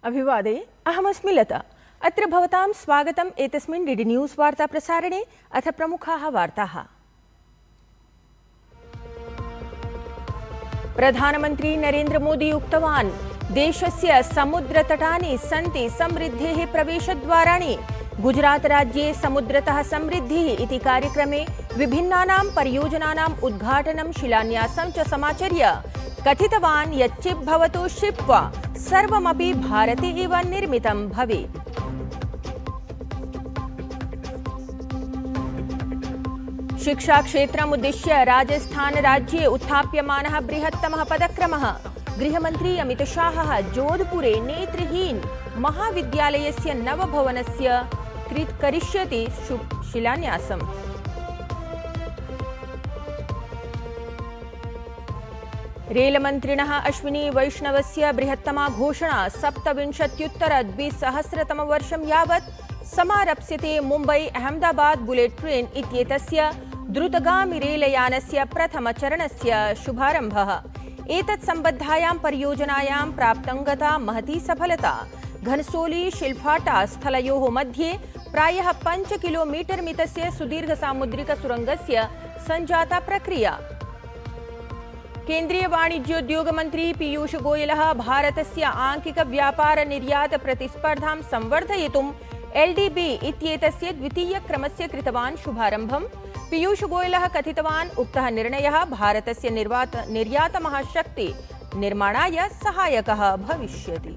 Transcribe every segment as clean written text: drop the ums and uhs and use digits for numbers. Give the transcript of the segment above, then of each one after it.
अभिवादे अहमस्मि लता। अत्र भवतां स्वागतम् एतस्मिन् डीडी न्यूज़ वार्ता प्रसारणे। अथ प्रमुखाः वार्ताः। प्रधानमन्त्री नरेन्द्र मोदी उक्तवान्, देशस्य समुद्रतटानि सन्ति समृद्धेः प्रवेशद्वाराणि। गुजरात राज्ये समुद्रतः समृद्धिः इति कार्यक्रमे विभिन्नानां परियोजनानाम् उद्घाटनं शिलान्यासं च समाचर्य कथितवान् यत् चिप् भवतु शिप् वा सर्वमपि भारते एव निर्मितं भवेत्। शिक्षा क्षेत्रम् उद्दिश्य राजस्थान राज्ये उत्थाप्यमानः बृहत्तमः पदक्रमः। गृहमन्त्री अमित शाहः जोधपुरे नेत्रहीन महाविद्यालयस्य नवभवनस्य करिष्यति शिलान्यासम्। रेलमन्त्रिणः अश्विनी वैष्णवस्य बृहत्तमा घोषणा 27-द्विसहस्रतमवर्षं यावत् समारप्स्यते मुम्बई अहमदाबाद बुलेट् ट्रेन् इत्येतस्य द्रुतगामि रेलयानस्य प्रथमचरणस्य शुभारम्भः। एतत् सम्बद्धायां परियोजनायां प्राप्तं गता महती सफलता। घनसोली शिल्फाटा स्थलयोः मध्ये प्रायः 5 किलोमीटर मितस्य सुदीर्घसामुद्रिकसुरङ्गस्य सञ्जाता प्रक्रिया। केन्द्रीय वाणिज्योद्योग मंत्री पीयूष गोयलः भारतस्य आंकिक व्यापार निर्यात प्रतिस्पर्धां संवर्धयितुं एलडीबी इत्येतस्य द्वितीयक्रमस्य कृतवान् शुभारम्भम्। पीयूष गोयलः कथितवान्, उक्तः निर्णयः भारतस्य निर्यातमहाशक्ति निर्माणाय सहायकः भविष्यति।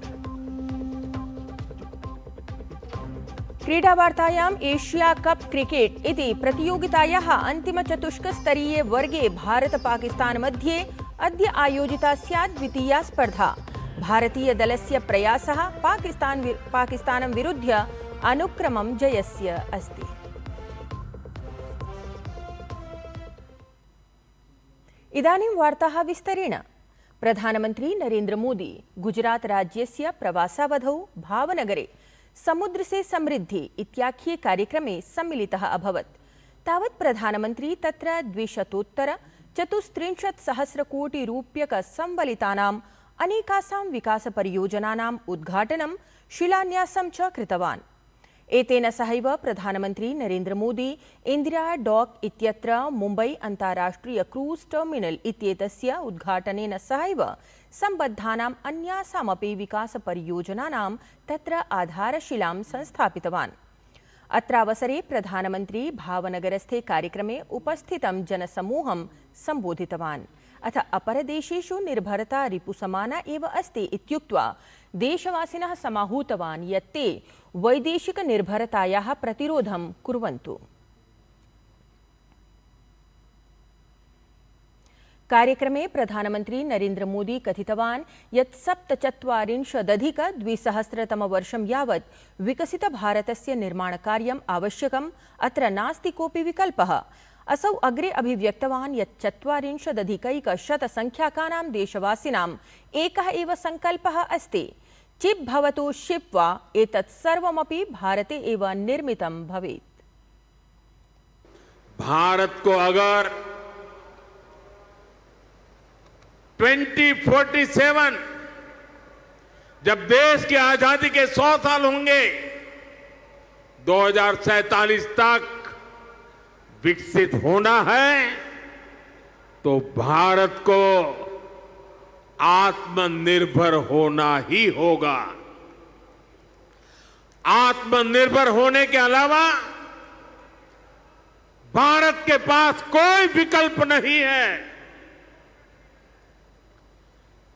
क्रीडावार्तायाम् एशिया कप क्रिकेट इति प्रतियोगितायाः अन्तिमचतुष्कस्तरीये वर्गे भारत-पाकिस्तान मध्ये अद्य आयोजिता स्यात् द्वितीया स्पर्धा। भारतीय दलस्य प्रयासः पाकिस्तानं विरुध्य अनुक्रमं जयस्य अस्ति। इदानीं वार्ताः विस्तरेण। प्रधानमन्त्री नरेन्द्र मोदी गुजरात राज्यस्य प्रवासावधौ भावनगरे समुद्र से समृद्धि इत्याख्ये कार्यक्रमे सम्मिलितः अभवत्। तावत् प्रधानमन्त्री तत्र 234 सहस्रकोटिरूप्यक संबलितानाम् अनेकासां विकासपरियोजनानाम् उद्घाटनं शिलान्यासं च कृतवान्। एतेन सहैव प्रधानमन्त्री नरेन्द्र मोदी इन्दिरा डॉक इत्यत्र मुम्बई अन्ताराष्ट्रिय क्रूज टर्मिनल इत्येतस्य उद्घाटनेन सहैव सम्बद्धानाम् अन्यासामपि विकासपरियोजनानां तत्र आधारशिलां संस्थापितवान्। अत्रावसरे प्रधानमन्त्री भावनगरस्थे कार्यक्रमे उपस्थितं जनसमूहं सम्बोधितवान्। अथ अपरदेशेषु निर्भरता रिपुसमाना एव अस्ति इत्युक्त्वा देशवासिनः समाहूतवान् यत् ते वैदेशिकनिर्भरतायाः प्रतिरोधं कुर्वन्तु। कार्यक्रमे प्रधानमन्त्री नरेन्द्र मोदी कथितवान् यत् 47-द्विसहस्रतमवर्षं यावत् विकसितभारतस्य निर्माणकार्यम् आवश्यकम्। अत्र नास्ति कोऽपि विकल्पः। असौ अग्रे अभिव्यक्तवान् यत् 40-अधिकैकशतसंख्याकानां देशवासिनाम् एकः एव सङ्कल्पः अस्ति, चिप् भवतु शिप् वा एतत् सर्वमपि भारते एव निर्मितं भवेत्। भारत को अगर 2047 जब देश की आजादी के 100 साल होंगे, 2047 तक विकसित होना है, तो भारत को आत्मनिर्भर होना ही होगा। आत्मनिर्भर होने के अलावा भारत के पास कोई विकल्प नहीं है।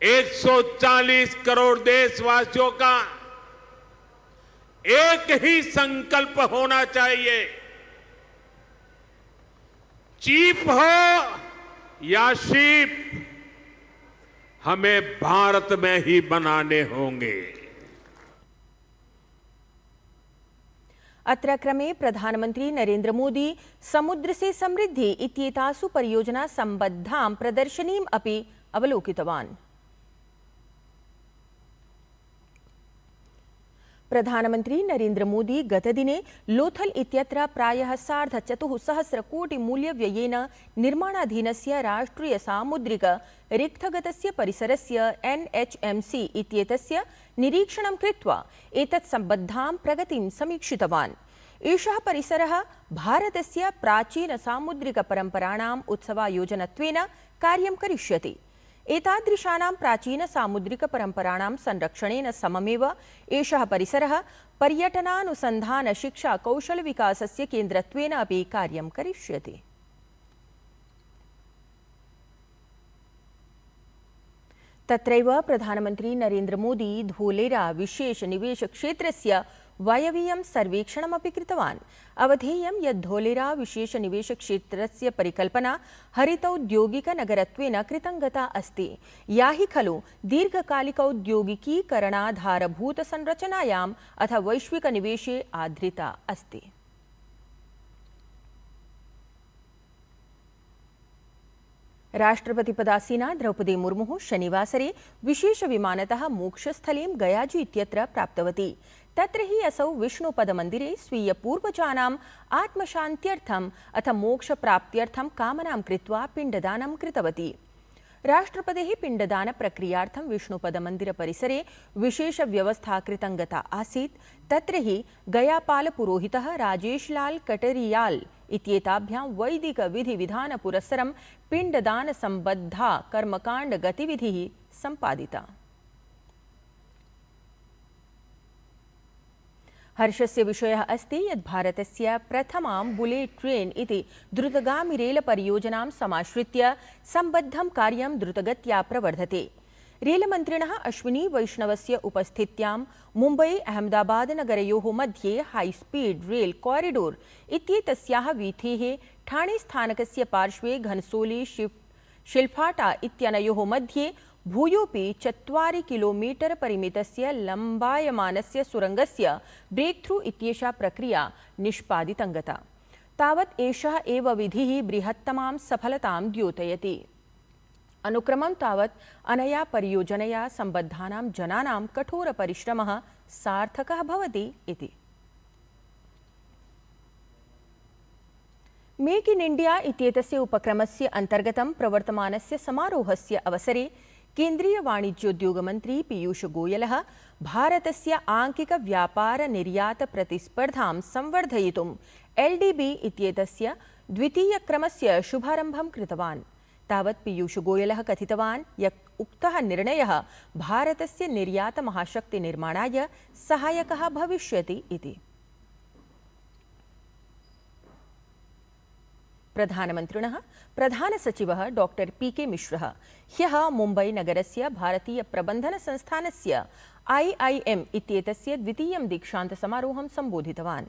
140 करोड़ देशवासियों का एक ही संकल्प होना चाहिए, चीप हो या शिप, हमें भारत में ही बनाने होंगे। अत्र क्रमे प्रधानमन्त्री नरेन्द्र मोदी समुद्र से समृद्धि इत्येतासु परियोजना सम्बद्धां प्रदर्शनीम् अपि अवलोकितवान्। प्रधानमंत्री नरेंद्र मोदी गतदिने लोथल इत्यत्र प्रायः 4.5 कोटि मूल्यव्ययेन निर्माणाधीनस्य राष्ट्रिय सामुद्रिक रिक्थगतस्य परिसरस्य NHMC इत्येतस्य निरीक्षणं कृत्वा एतत् सम्बद्धां प्रगतिं समीक्षितवान्। एषः परिसरः भारतस्य प्राचीन सामुद्रिक परम्पराणाम् उत्सवायोजनत्वेन कार्यं करिष्यति। एतादृशानां प्राचीन सामुद्रिक परम्पराणां संरक्षणेन सममेव एषः परिसरः पर्यटनानुसन्धान शिक्षा कौशल विकासस्य केन्द्रत्वेन अपि कार्यं करिष्यति। तत्रैव प्रधानमन्त्री नरेंद्र मोदी धोलेरा विशेष निवेश क्षेत्रस्य वायवीयं सर्वेक्षणमपि कृतवान्। अवधेयं यत् धोलेरा विशेष निवेश क्षेत्रस्य परिकल्पना हरितौद्योगिकनगरत्वेन कृतङ्गता अस्ति, या हि खलु दीर्घकालिकौद्योगिकीकरणाधारभूतसंरचनायाम् अथ वैश्विकनिवेशे आधृता अस्ति। राष्ट्रपतिपदासीना द्रौपदी मुर्मुः शनिवासरे विशेषविमानतः मोक्षस्थलीं गयाजी इत्यत्र प्राप्तवती। तत्र हि असौ विष्णुपदमन्दिरे स्वीयपूर्वजानाम् आत्मशान्त्यर्थम् अथ मोक्षप्राप्त्यर्थं कामनां कृत्वा पिण्डदानं कृतवती। राष्ट्रपतेः पिण्डदानप्रक्रियार्थं विष्णुपदमन्दिरपरिसरे विशेषव्यवस्था कृतङ्गता आसीत्। तत्र हि गयापालपुरोहितः राजेशलाल कटरियाल इत्येताभ्यां वैदिकविधिविधानपुरस्सरं पिण्डदानसम्बद्धा कर्मकाण्डगतिविधिः सम्पादिता। हर्षस्य विषयः अस्ति यत् भारतस्य प्रथमां बुलेट् ट्रेन् इति द्रुतगामि रेलपरियोजनां समाश्रित्य सम्बद्धं कार्यं द्रुतगत्या प्रवर्धते। रेलमन्त्रिणः अश्विनी वैष्णवस्य उपस्थित्यां मुम्बई अहमदाबाद नगरयोः मध्ये हाईस्पीड् रेल कॉरिडोर इत्येतस्याः वीथेः ठाणे स्थानकस्य पार्श्वे घनसोली शिल्फाटा इत्यनयोः मध्ये भूयोपि 4 किलोमीटर परिमितस्य लम्बायमानस्य सुरङ्गस्य ब्रेक थ्रू इत्येषा प्रक्रिया निष्पादितङ्गता। तावत् एषः एव विधिः बृहत्तमां सफलतां द्योतयति। अनुक्रमं तावत् अनया परियोजनया सम्बद्धानां जनानां कठोरपरिश्रमः सार्थकः भवति इति। मेक इन इंडिया इत्येतस्य उपक्रमस्य अन्तर्गतं प्रवर्तमानस्य समारोहस्य अवसरे केन्द्रीय वाणिज्योद्योगमन्त्री पीयूष गोयलः भारतस्य आंकिक व्यापार निर्यात प्रतिस्पर्धां संवर्धयितुं LDB इत्येतस्य द्वितीयक्रमस्य शुभारम्भं कृतवान्। तावत् पीयूष गोयलः कथितवान् यत् उक्तः निर्णयः भारतस्य निर्यात महाशक्ति निर्माणाय सहायकः भविष्यति इति। प्रधानमन्त्रिणः प्रधानसचिवः डॉक्टर PK मिश्रः ह्यः मुम्बै नगरस्य भारतीय प्रबन्धन संस्थानस्य IIM इत्येतस्य द्वितीयं दीक्षान्तसमारोहं सम्बोधितवान्।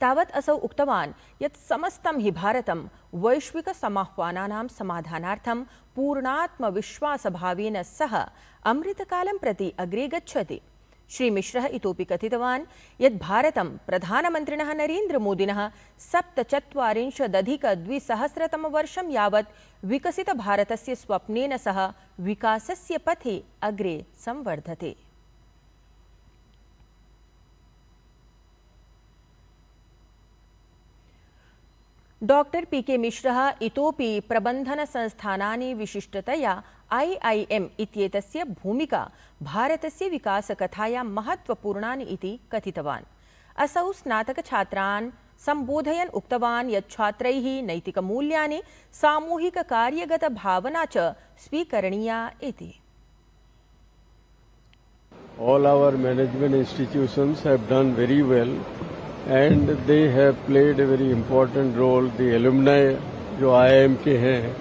तावत् असौ उक्तवान् यत् समस्तं हि भारतं वैश्विक समाह्वानानां समाधानार्थं पूर्णात्मविश्वासभावेन सह अमृतकालं प्रति अग्रे गच्छति। श्री मिश्रः इतोपि कथितवान् यत् भारतं प्रधानमन्त्रिणः नरेंद्र मोदिनः 47-अधिक-2000 यावत् विकसित भारतस्य स्वप्नेन सह विकासस्य पथे अग्रे संवर्धते। डॉक्टर PK मिश्रः इतोपि प्रबन्धनसंस्थानानि विशिष्टतया IIM इत्येतस्य भूमिका भारतस्य विकासकथायां महत्वपूर्णानि इति कथितवान्। असौ स्नातकछात्रान् सम्बोधयन् उक्तवान् यत् छात्रैः नैतिकमूल्यानि सामूहिककार्यगतभावना च स्वीकरणीया इति। All our management institutions have done very well and they have played a very important role. The alumni जो IIM के हैं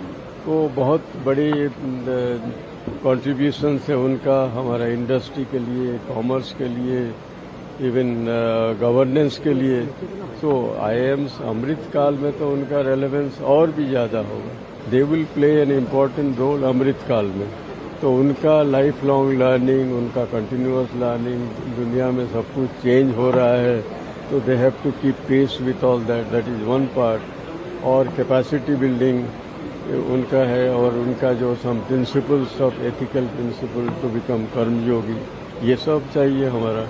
वो बहुत बड़ी contributions है उनका हमारा इंडस्ट्री के लिए, कॉमर्स के लिए, इवन गवर्नेंस के लिए। सो IIMs अमृत काल में तो उनका रेलेवेंस और भी ज़्यादा होगा। They will play an important role अमृत काल में। तो उनका लाइफ लॉन्ग लर्निंग, उनका कंटिन्यूअस लर्निंग, दुनिया में सब कुछ चेंज हो रहा है तो they have to keep pace with all that. That is one part. और कैपेसिटी बिल्डिंग उनका है और उनका जो some principles of ethical principle to become कर्मयोगी, ये सब चाहिए हमारा।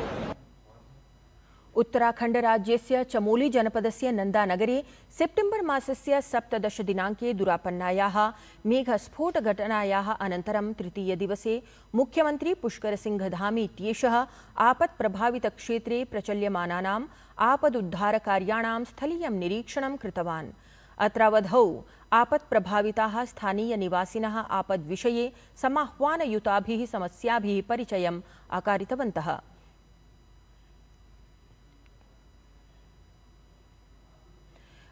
उत्तराखण्ड राज्यस्य चमोली जनपदस्य नन्दानगरे सेप्टेम्बर् मासस्य 17 दिनाङ्के दुरापन्नायाः मेघस्फोटघटनायाः अनन्तरं तृतीयदिवसे मुख्यमन्त्री पुष्करसिंहधामी इत्येषः आपत्प्रभावितक्षेत्रे प्रचल्यमानानाम् आपदुद्धारकार्याणां स्थलीयं निरीक्षणं कृतवान्। अत्रावधौ आपत्प्रभाविताः स्थानीयनिवासिनः आपद्विषये समाह्वानयुताभिः समस्याभिः परिचयम् अकारितवन्तः।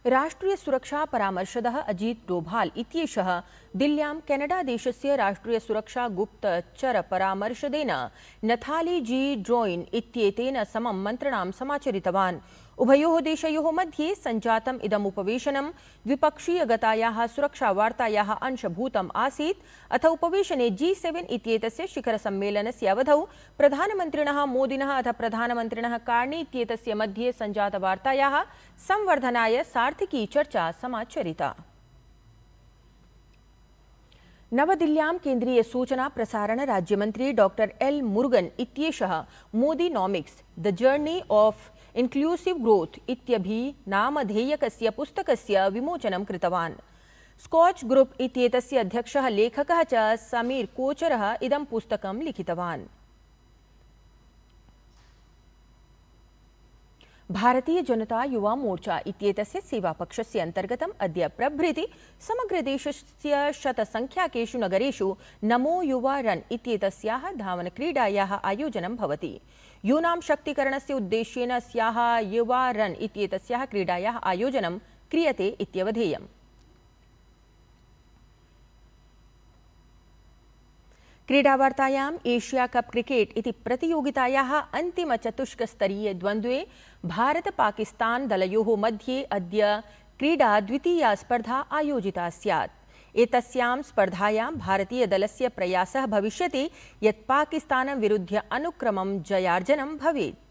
राष्ट्रीय सुरक्षा परामर्शदः अजीत डोभाल इत्येषः दिल्ल्यां केनडा देशस्य राष्ट्रीय सुरक्षा गुप्तचर परामर्शदेन नथाली जी ड्रोइन इत्येतेन समं मन्त्रणां समाचरितवान्। उभयोः देशयोः मध्ये सञ्जातम् इदम् उपवेशनं द्विपक्षीयगतायाः सुरक्षावार्तायाः अंशभूतम् आसीत्। अथ उपवेशने G7 इत्येतस्य शिखरसम्मेलनस्य अवधौ प्रधानमन्त्रिणः मोदिनः अथ प्रधानमन्त्रिणः कार्नी इत्येतस्य मध्ये सञ्जातवार्तायाः संवर्धनाय सार्थिकी चर्चा समाचरिता। नवदिल्ल्यां केन्द्रीय सूचना प्रसारण राज्यमन्त्री डॉक्टर एल मुरुगन इत्येषः Modinomics the journey of inclusive growth इत्यभिनामधेयकस्य पुस्तकस्य विमोचनं कृतवान्। स्कॉच ग्रुप इत्येतस्य अध्यक्षः लेखकः च समीर कोचरः इदं पुस्तकं लिखितवान्। भारतीय जनता युवा मोर्चा इत्येतस्य सेवापक्षस्य अन्तर्गतम् अद्य प्रभृति समग्रदेशस्य शतसंख्याकेषु नगरेषु नमो युवा रन इत्येतस्याः धावनक्रीडायाः आयोजनं भवति। यूनां शक्तीकरणस्य उद्देश्येन अस्याः युवा रन इत्येतस्याः क्रीडायाः आयोजनं क्रियते इत्यवधेयम्। क्रीडावार्तायाम् एशिया कप क्रिकेट इति प्रतियोगितायाः अन्तिमचतुष्कस्तरीये द्वन्द्वे भारत-पाकिस्तान दलयोः मध्ये अद्य क्रीडा द्वितीया स्पर्धा आयोजिता स्यात्। एतस्यां स्पर्धायां भारतीयदलस्य प्रयासः भविष्यति यत् पाकिस्तानं विरुध्य अनुक्रमं जयार्जनं भवेत्।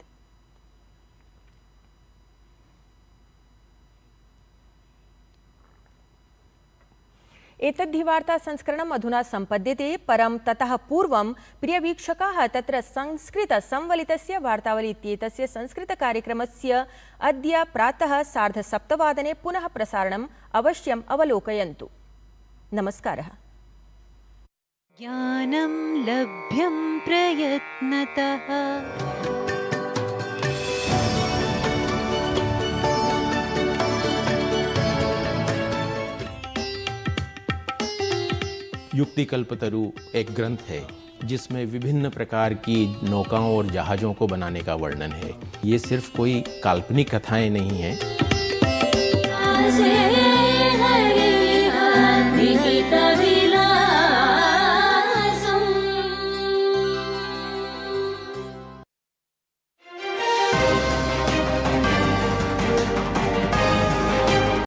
एतद्धि वार्ता संस्करणम् अधुना सम्पद्यते, परं ततः पूर्वं प्रियवीक्षकाः तत्र संस्कृत संवलितस्य वार्तावली इत्येतस्य संस्कृतकार्यक्रमस्य अद्य प्रातः 7:30 पुनः प्रसारणम् अवश्यम् अवलोकयन्तु। नमस्कारः। ज्ञानं लभ्यं प्रयत्नतः। युक्तिकल्पतरु एक ग्रंथ है जिसमें विभिन्न प्रकार की नौकाओं और जहाज़ों को बनाने का वर्णन है। ये सिर्फ कोई काल्पनिक कथाएं नहीं हैं।